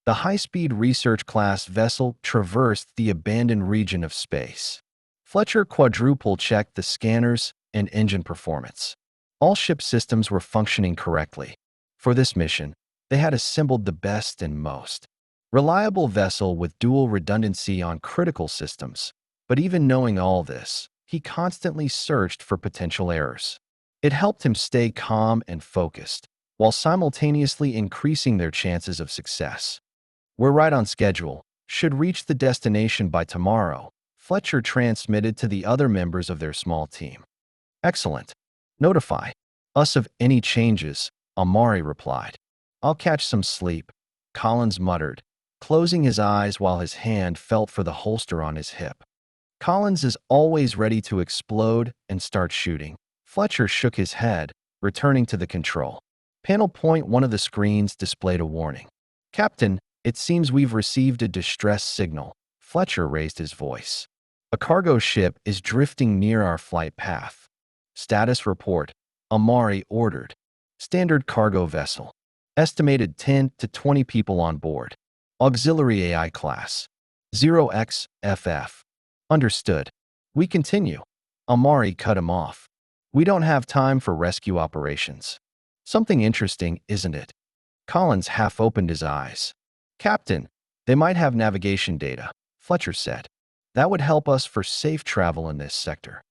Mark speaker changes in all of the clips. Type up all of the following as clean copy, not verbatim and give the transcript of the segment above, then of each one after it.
Speaker 1: The high-speed research-class vessel traversed the abandoned region of space. Fletcher quadruple-checked the scanners and engine performance. All ship systems were functioning correctly. For this mission, they had assembled the best and most reliable vessel with dual redundancy on critical systems. But even knowing all this, he constantly searched for potential errors. It helped him stay calm and focused, while simultaneously increasing their chances of success. "We're right on schedule. Should reach the destination by tomorrow," Fletcher transmitted to the other members of their small team. "Excellent. Notify us of any changes," Amari replied. "I'll catch some sleep," Collins muttered, closing his eyes while his hand felt for the holster on his hip. Collins is always ready to explode and start shooting. Fletcher shook his head, returning to the control panel. One of the screens displayed a warning. "Captain, it seems we've received a distress signal." Fletcher raised his voice. "A cargo ship is drifting near our flight path." "Status report," Amari ordered. "Standard cargo vessel. Estimated 10 to 20 people on board. Auxiliary AI class. 0xFF. Understood." "We continue." Amari cut him off. "We don't have time for rescue operations." "Something interesting, isn't it?" Collins half opened his eyes. "Captain, they might have navigation data," Fletcher said. "That would help us for safe travel in this sector."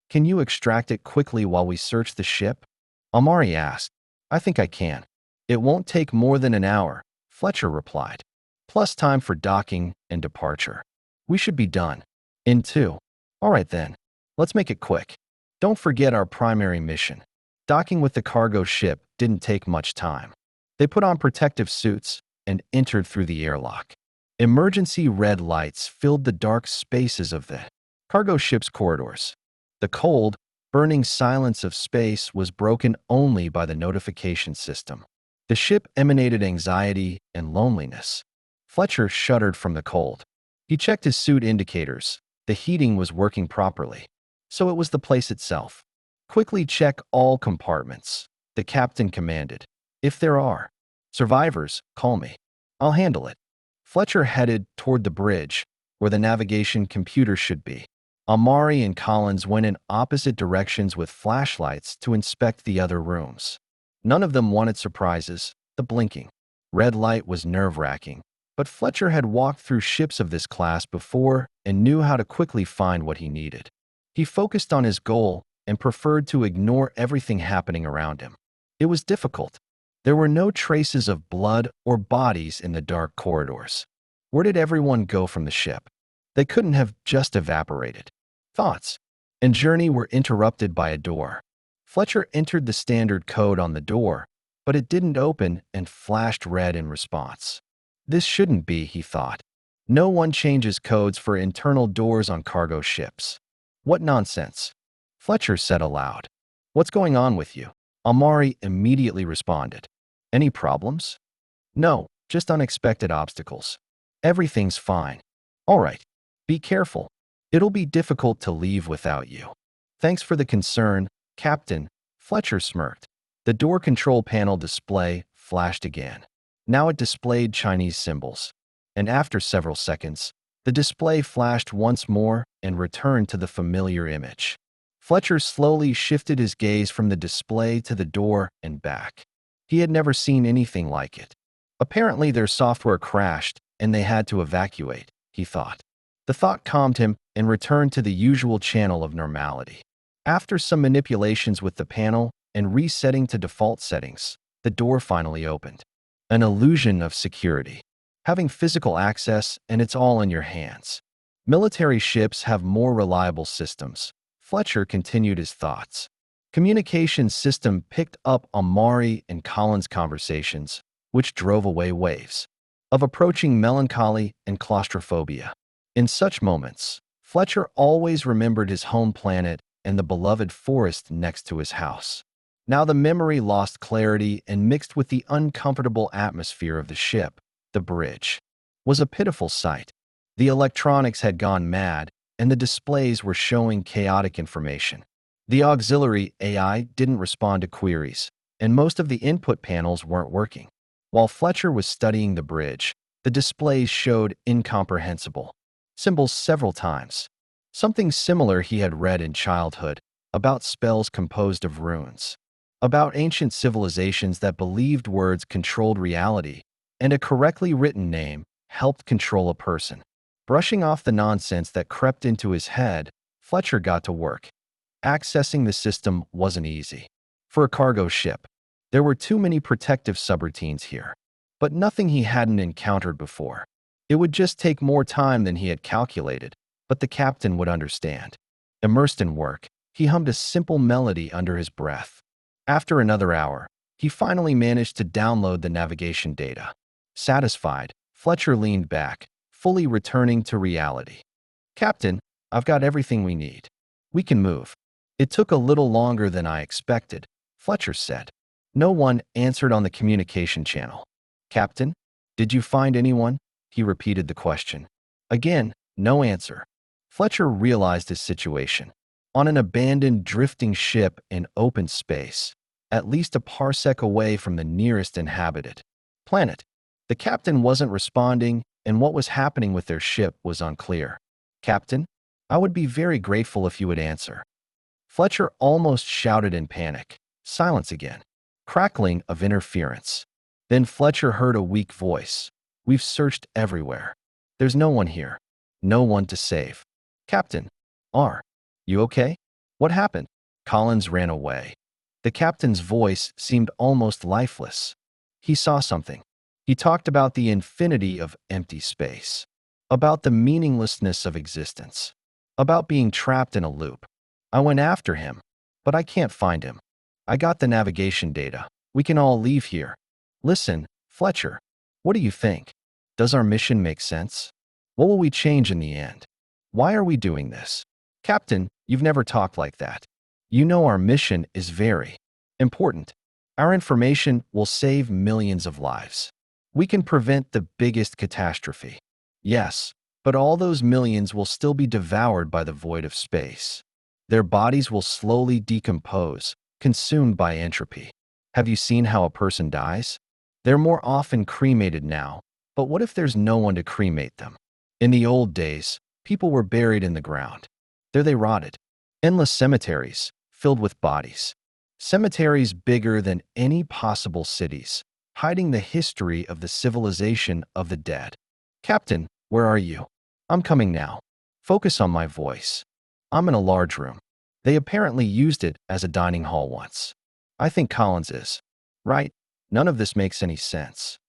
Speaker 1: "Can you extract it quickly while we search the ship?" Amari asked. "I think I can. It won't take more than an hour," Fletcher replied. "Plus time for docking and departure. We should be done in 2. All right then, let's make it quick. Don't forget our primary mission." Docking with the cargo ship didn't take much time. They put on protective suits and entered through the airlock. Emergency red lights filled the dark spaces of the cargo ship's corridors. The cold, burning silence of space was broken only by the notification system. The ship emanated anxiety and loneliness. Fletcher shuddered from the cold. He checked his suit indicators. The heating was working properly. So it was the place itself. "Quickly check all compartments," the captain commanded. "If there are survivors, call me. I'll handle it." Fletcher headed toward the bridge, where the navigation computer should be. Amari and Collins went in opposite directions with flashlights to inspect the other rooms. None of them wanted surprises. The blinking red light was nerve-wracking, but Fletcher had walked through ships of this class before and knew how to quickly find what he needed. He focused on his goal and preferred to ignore everything happening around him. It was difficult. There were no traces of blood or bodies in the dark corridors. Where did everyone go from the ship? They couldn't have just evaporated. Thoughts and journey were interrupted by a door. Fletcher entered the standard code on the door, but it didn't open and flashed red in response. "This shouldn't be," he thought. "No one changes codes for internal doors on cargo ships." "What nonsense," Fletcher said aloud. "What's going on with you?" Amari immediately responded. "Any problems?" "No, just unexpected obstacles. Everything's fine." "All right. Be careful. It'll be difficult to leave without you." "Thanks for the concern, Captain," Fletcher smirked. The door control panel display flashed again. Now it displayed Chinese symbols. And after several seconds, the display flashed once more and returned to the familiar image. Fletcher slowly shifted his gaze from the display to the door and back. He had never seen anything like it. Apparently their software crashed and they had to evacuate, he thought. The thought calmed him and returned to the usual channel of normality. After some manipulations with the panel and resetting to default settings, the door finally opened. An illusion of security. Having physical access and it's all in your hands. Military ships have more reliable systems. Fletcher continued his thoughts. Communications system picked up Amari and Collins' conversations, which drove away waves of approaching melancholy and claustrophobia. In such moments, Fletcher always remembered his home planet and the beloved forest next to his house. Now the memory lost clarity and mixed with the uncomfortable atmosphere of the ship. The bridge was a pitiful sight. The electronics had gone mad, and the displays were showing chaotic information. The auxiliary AI didn't respond to queries, and most of the input panels weren't working. While Fletcher was studying the bridge, The displays showed incomprehensible symbols several times. Something similar he had read in childhood, about spells composed of runes, about ancient civilizations that believed words controlled reality, and a correctly written name helped control a person. Brushing off the nonsense that crept into his head, Fletcher got to work. Accessing the system wasn't easy. For a cargo ship, there were too many protective subroutines here, but nothing he hadn't encountered before. It would just take more time than he had calculated, but the captain would understand. Immersed in work, he hummed a simple melody under his breath. After another hour, he finally managed to download the navigation data. Satisfied, Fletcher leaned back, fully returning to reality. "Captain, I've got everything we need. We can move." "It took a little longer than I expected," Fletcher said. No one answered on the communication channel. "Captain, did you find anyone?" He repeated the question. Again, no answer. Fletcher realized his situation. On an abandoned drifting ship in open space, at least a parsec away from the nearest inhabited planet. The captain wasn't responding, and what was happening with their ship was unclear. "Captain, I would be very grateful if you would answer." Fletcher almost shouted in panic. Silence again. Crackling of interference. Then Fletcher heard a weak voice. "We've searched everywhere. There's no one here. No one to save." "Captain, are you okay? What happened?" Collins ran away. The captain's voice seemed almost lifeless. "He saw something. He talked about the infinity of empty space, about the meaninglessness of existence, about being trapped in a loop. I went after him, but I can't find him. I got the navigation data. We can all leave here." "Listen, Fletcher, what do you think? Does our mission make sense? What will we change in the end? Why are we doing this?" "Captain, you've never talked like that. You know our mission is very important. Our information will save millions of lives. We can prevent the biggest catastrophe." "Yes, but all those millions will still be devoured by the void of space. Their bodies will slowly decompose, consumed by entropy. Have you seen how a person dies? They're more often cremated now, but what if there's no one to cremate them? In the old days, people were buried in the ground. There they rotted. Endless cemeteries, filled with bodies. Cemeteries bigger than any possible cities, hiding the history of the civilization of the dead." "Captain, where are you?" "I'm coming now. Focus on my voice. I'm in a large room. They apparently used it as a dining hall once. I think Collins is right. None of this makes any sense."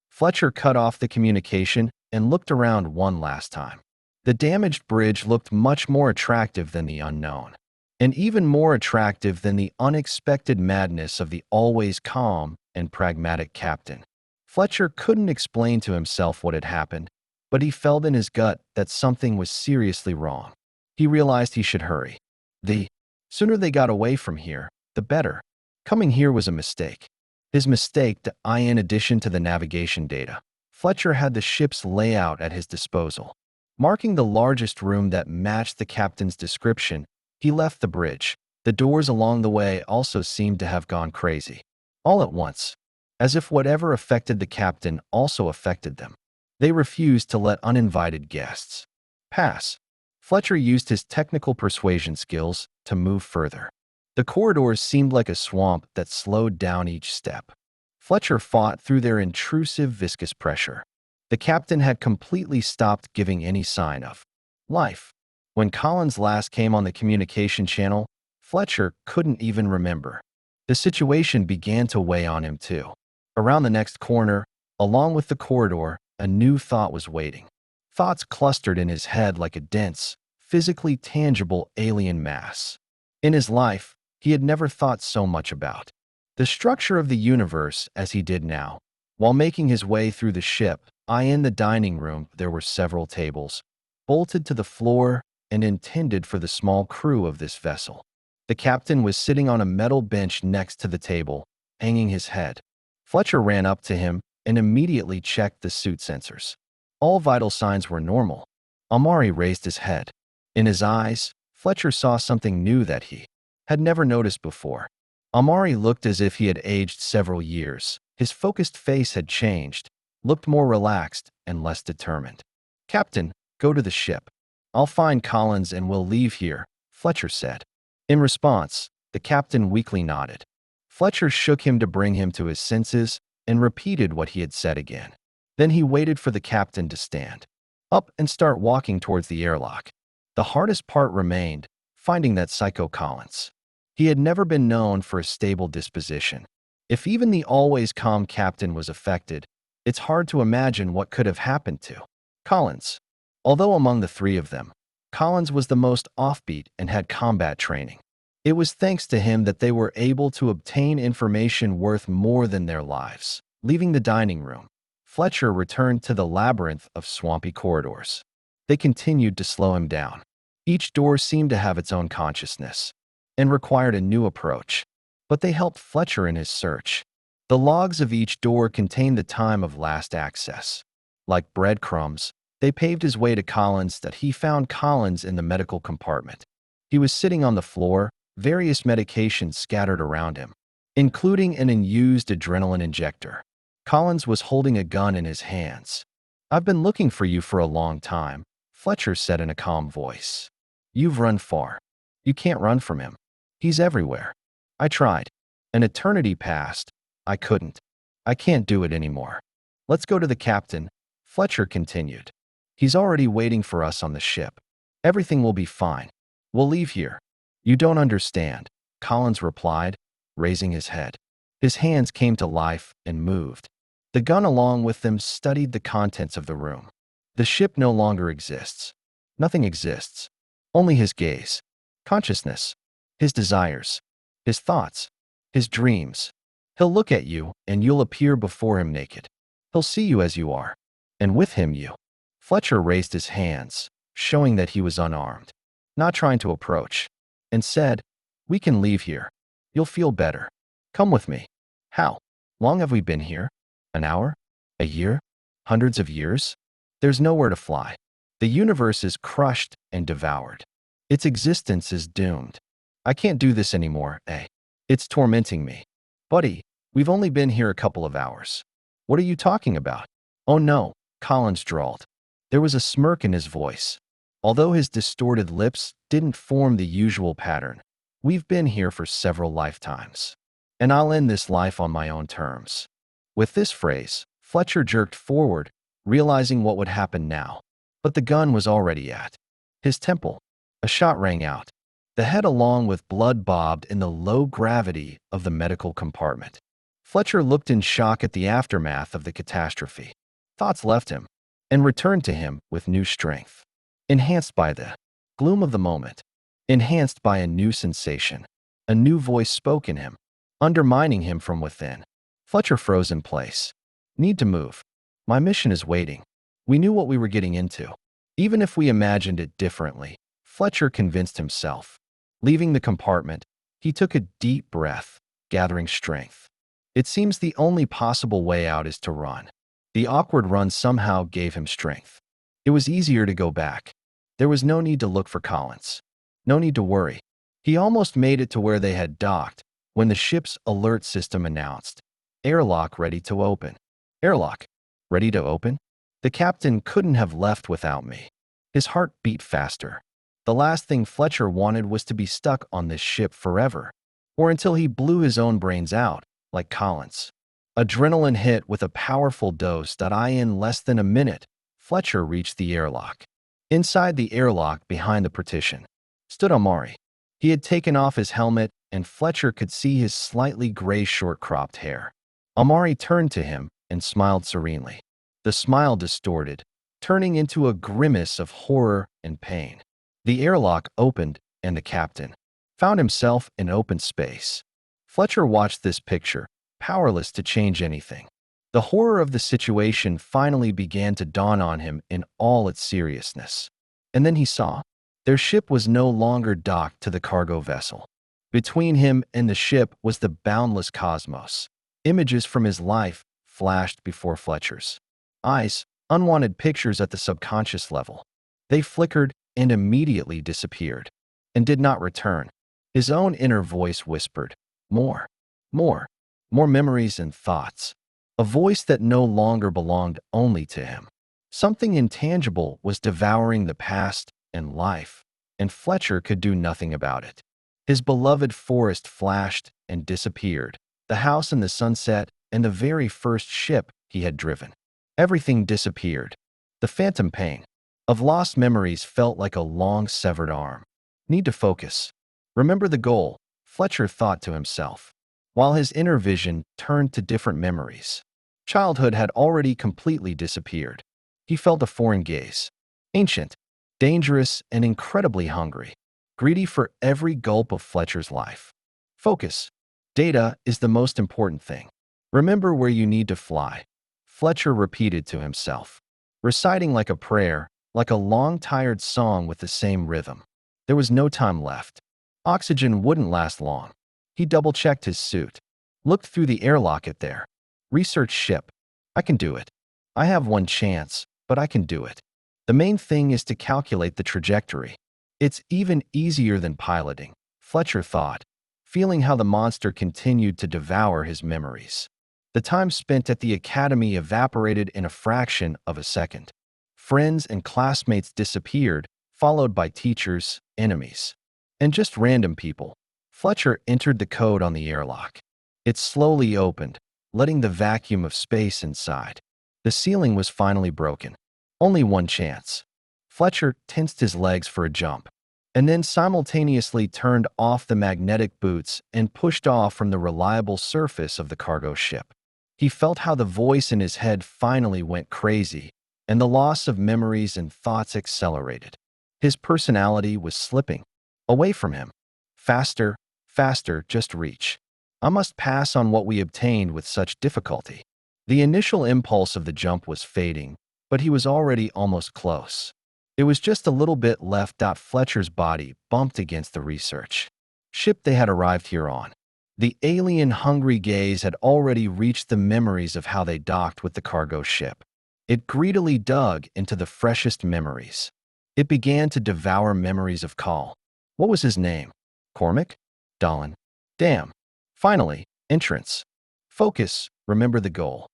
Speaker 1: Fletcher cut off the communication and looked around one last time. The damaged bridge looked much more attractive than the unknown, and even more attractive than the unexpected madness of the always calm and pragmatic captain. Fletcher couldn't explain to himself what had happened, but he felt in his gut that something was seriously wrong. He realized he should hurry. The sooner they got away from here, the better. Coming here was a mistake. His mistake, in addition to the navigation data. Fletcher had the ship's layout at his disposal. Marking the largest room that matched the captain's description, he left the bridge. The doors along the way also seemed to have gone crazy. All at once, as if whatever affected the captain also affected them. They refused to let uninvited guests pass. Fletcher used his technical persuasion skills to move further. The corridors seemed like a swamp that slowed down each step. Fletcher fought through their intrusive viscous pressure. The captain had completely stopped giving any sign of life. When Collins last came on the communication channel, Fletcher couldn't even remember. The situation began to weigh on him too. Around the next corner, along with the corridor, a new thought was waiting. Thoughts clustered in his head like a dense, physically tangible alien mass. In his life, he had never thought so much about the structure of the universe as he did now. While making his way through the ship, in the dining room, there were several tables, bolted to the floor and intended for the small crew of this vessel. The captain was sitting on a metal bench next to the table, hanging his head. Fletcher ran up to him and immediately checked the suit sensors. All vital signs were normal. Amari raised his head. In his eyes, Fletcher saw something new that he had never noticed before. Amari looked as if he had aged several years. His focused face had changed, looked more relaxed, and less determined. "Captain, go to the ship. I'll find Collins and we'll leave here," Fletcher said. In response, the captain weakly nodded. Fletcher shook him to bring him to his senses and repeated what he had said again. Then he waited for the captain to stand up and start walking towards the airlock. The hardest part remained, finding that Psycho Collins. He had never been known for a stable disposition. If even the always calm captain was affected, it's hard to imagine what could have happened to Collins. Although among the three of them, Collins was the most offbeat and had combat training. It was thanks to him that they were able to obtain information worth more than their lives. Leaving the dining room, Fletcher returned to the labyrinth of swampy corridors. They continued to slow him down. Each door seemed to have its own consciousness and required a new approach, but they helped Fletcher in his search. The logs of each door contained the time of last access. Like breadcrumbs, they paved his way to Collins that he found Collins in the medical compartment. He was sitting on the floor, various medications scattered around him, including an unused adrenaline injector. Collins was holding a gun in his hands. "I've been looking for you for a long time," Fletcher said in a calm voice. "You've run far. You can't run from him. He's everywhere. I tried. An eternity passed. I couldn't. I can't do it anymore. Let's go to the captain," Fletcher continued. "He's already waiting for us on the ship. Everything will be fine. We'll leave here." "You don't understand," Collins replied, raising his head. His hands came to life and moved. The gun along with them studied the contents of the room. The ship no longer exists. Nothing exists. Only his gaze, consciousness, his desires, his thoughts, his dreams. He'll look at you and you'll appear before him naked. He'll see you as you are, and with him you. Fletcher raised his hands, showing that he was unarmed, not trying to approach, and said, "We can leave here. You'll feel better. Come with me." "How long have we been here? An hour? A year? Hundreds of years? There's nowhere to fly. The universe is crushed and devoured. Its existence is doomed. I can't do this anymore, eh? It's tormenting me." "Buddy, we've only been here a couple of hours. What are you talking about?" "Oh no," Collins drawled. There was a smirk in his voice, although his distorted lips didn't form the usual pattern. "We've been here for several lifetimes, and I'll end this life on my own terms." With this phrase, Fletcher jerked forward, realizing what would happen now. But the gun was already at his temple. A shot rang out. The head along with blood bobbed in the low gravity of the medical compartment. Fletcher looked in shock at the aftermath of the catastrophe. Thoughts left him and returned to him with new strength, enhanced by the gloom of the moment, enhanced by a new sensation. A new voice spoke in him, undermining him from within. Fletcher froze in place. "Need to move. My mission is waiting." We knew what we were getting into. Even if we imagined it differently, Fletcher convinced himself. Leaving the compartment, he took a deep breath, gathering strength. It seems the only possible way out is to run. The awkward run somehow gave him strength. It was easier to go back. There was no need to look for Collins. No need to worry. He almost made it to where they had docked when the ship's alert system announced, "Airlock ready to open." "Airlock ready to open?" The captain couldn't have left without me. His heart beat faster. The last thing Fletcher wanted was to be stuck on this ship forever, or until he blew his own brains out, like Collins. Adrenaline hit with a powerful dose that in less than a minute, Fletcher reached the airlock. Inside the airlock, behind the partition, stood Amari. He had taken off his helmet, and Fletcher could see his slightly gray short-cropped hair. Amari turned to him and smiled serenely. The smile distorted, turning into a grimace of horror and pain. The airlock opened, and the captain found himself in open space. Fletcher watched this picture, powerless to change anything. The horror of the situation finally began to dawn on him in all its seriousness. And then he saw. Their ship was no longer docked to the cargo vessel. Between him and the ship was the boundless cosmos. Images from his life flashed before Fletcher's eyes, unwanted pictures at the subconscious level. They flickered and immediately disappeared, and did not return. His own inner voice whispered, "More, more, more memories and thoughts." A voice that no longer belonged only to him. Something intangible was devouring the past and life, and Fletcher could do nothing about it. His beloved forest flashed and disappeared, the house in the sunset, and the very first ship he had driven. Everything disappeared. The phantom pain of lost memories felt like a long severed arm. Need to focus. Remember the goal, Fletcher thought to himself, while his inner vision turned to different memories. Childhood had already completely disappeared. He felt a foreign gaze. Ancient, dangerous, and incredibly hungry. Greedy for every gulp of Fletcher's life. Focus. Data is the most important thing. Remember where you need to fly, Fletcher repeated to himself, reciting like a prayer, like a long tired song with the same rhythm. There was no time left. Oxygen wouldn't last long. He double-checked his suit, looked through the airlock at there. Research ship. I can do it. I have one chance, but I can do it. The main thing is to calculate the trajectory. It's even easier than piloting, Fletcher thought, feeling how the monster continued to devour his memories. The time spent at the academy evaporated in a fraction of a second. Friends and classmates disappeared, followed by teachers, enemies, and just random people. Fletcher entered the code on the airlock. It slowly opened, letting the vacuum of space inside. The ceiling was finally broken. Only one chance. Fletcher tensed his legs for a jump, and then simultaneously turned off the magnetic boots and pushed off from the reliable surface of the cargo ship. He felt how the voice in his head finally went crazy, and the loss of memories and thoughts accelerated. His personality was slipping away from him. Faster, faster, just reach. I must pass on what we obtained with such difficulty. The initial impulse of the jump was fading, but he was already almost close. It was just a little bit left. Fletcher's body bumped against the research ship they had arrived here on. The alien-hungry gaze had already reached the memories of how they docked with the cargo ship. It greedily dug into the freshest memories. It began to devour memories of Call. What was his name? Cormac? Dolan? Damn. Finally, entrance. Focus, remember the goal.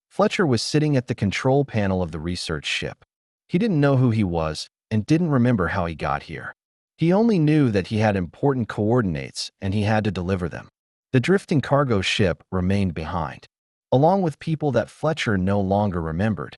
Speaker 1: Fletcher was sitting at the control panel of the research ship. He didn't know who he was and didn't remember how he got here. He only knew that he had important coordinates and he had to deliver them. The drifting cargo ship remained behind, along with people that Fletcher no longer remembered.